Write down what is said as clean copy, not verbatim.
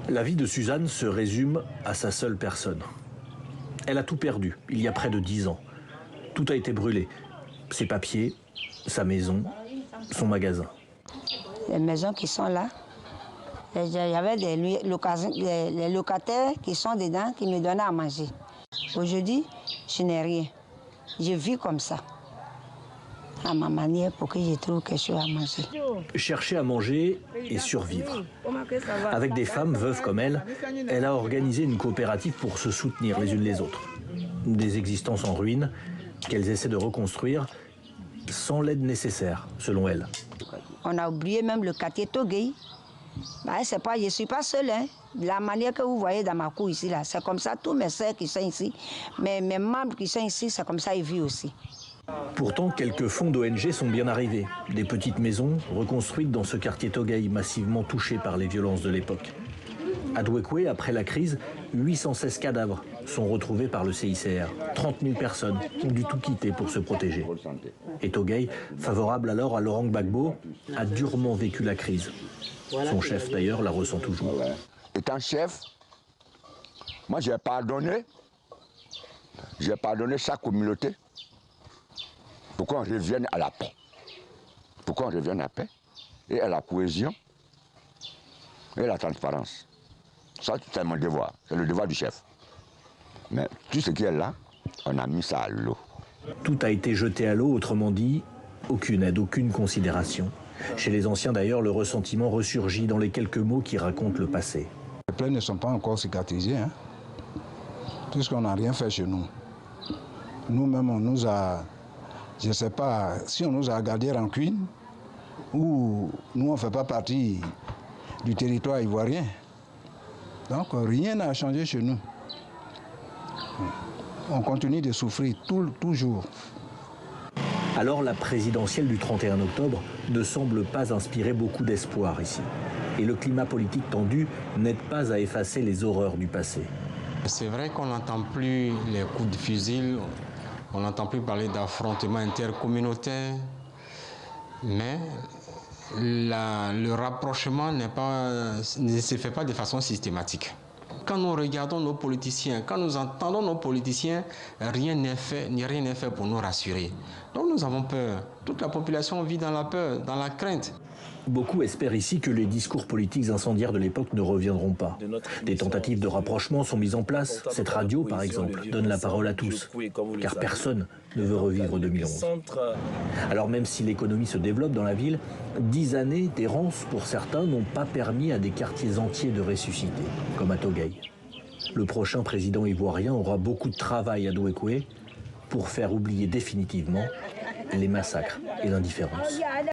La vie de Suzanne se résume à sa seule personne. Elle a tout perdu, il y a près de 10 ans. Tout a été brûlé. Ses papiers, sa maison, son magasin. Les maisons qui sont là, il y avait des locataires qui sont dedans qui me donnaient à manger. Aujourd'hui, je n'ai rien. Je vis comme ça, à ma manière, pour que je trouve quelque chose à manger. Chercher à manger et survivre. Avec des femmes veuves comme elle, elle a organisé une coopérative pour se soutenir les unes les autres. Des existences en ruine qu'elles essaient de reconstruire sans l'aide nécessaire, selon elle. On a oublié même le quartier Toguei. Je ne suis pas seule. Hein. De la manière que vous voyez dans ma cour ici, c'est comme ça, tous mes soeurs qui sont ici, mes membres qui sont ici, c'est comme ça ils vivent aussi. Pourtant, quelques fonds d'ONG sont bien arrivés. Des petites maisons reconstruites dans ce quartier Toguei, massivement touché par les violences de l'époque. À Dwekwe, après la crise, 816 cadavres sont retrouvés par le CICR. 30 000 personnes ont dû tout quitter pour se protéger. Et Toguei, favorable alors à Laurent Gbagbo, a durement vécu la crise. Son chef, d'ailleurs, la ressent toujours. Étant chef, moi j'ai pardonné chaque communauté pour qu'on revienne à la paix. Pour qu'on revienne à la paix et à la cohésion et à la transparence. Ça, c'est mon devoir, c'est le devoir du chef. Mais tout ce qui est là, on a mis ça à l'eau. Tout a été jeté à l'eau, autrement dit, aucune aide, aucune considération. Chez les anciens d'ailleurs, le ressentiment ressurgit dans les quelques mots qui racontent le passé. Les plaies ne sont pas encore cicatrisées, hein, puisqu'on n'a rien fait chez nous. Nous-mêmes, on nous a, je ne sais pas, si on nous a gardés rancune, ou nous, on ne fait pas partie du territoire ivoirien. Donc rien n'a changé chez nous. On continue de souffrir toujours. Alors la présidentielle du 31 octobre ne semble pas inspirer beaucoup d'espoir ici. Et le climat politique tendu n'aide pas à effacer les horreurs du passé. C'est vrai qu'on n'entend plus les coups de fusil, on n'entend plus parler d'affrontements intercommunautaires, mais le rapprochement ne se fait pas de façon systématique. Quand nous regardons nos politiciens, quand nous entendons nos politiciens, rien n'est fait pour nous rassurer. Donc nous avons peur. Toute la population vit dans la peur, dans la crainte. Beaucoup espèrent ici que les discours politiques incendiaires de l'époque ne reviendront pas. Des tentatives de rapprochement sont mises en place. Cette radio, par exemple, donne la parole à tous, car personne ne veut revivre 2011. Alors même si l'économie se développe dans la ville, 10 années d'errance pour certains n'ont pas permis à des quartiers entiers de ressusciter, comme à Toguei. Le prochain président ivoirien aura beaucoup de travail à Dwekwe pour faire oublier définitivement les massacres et l'indifférence.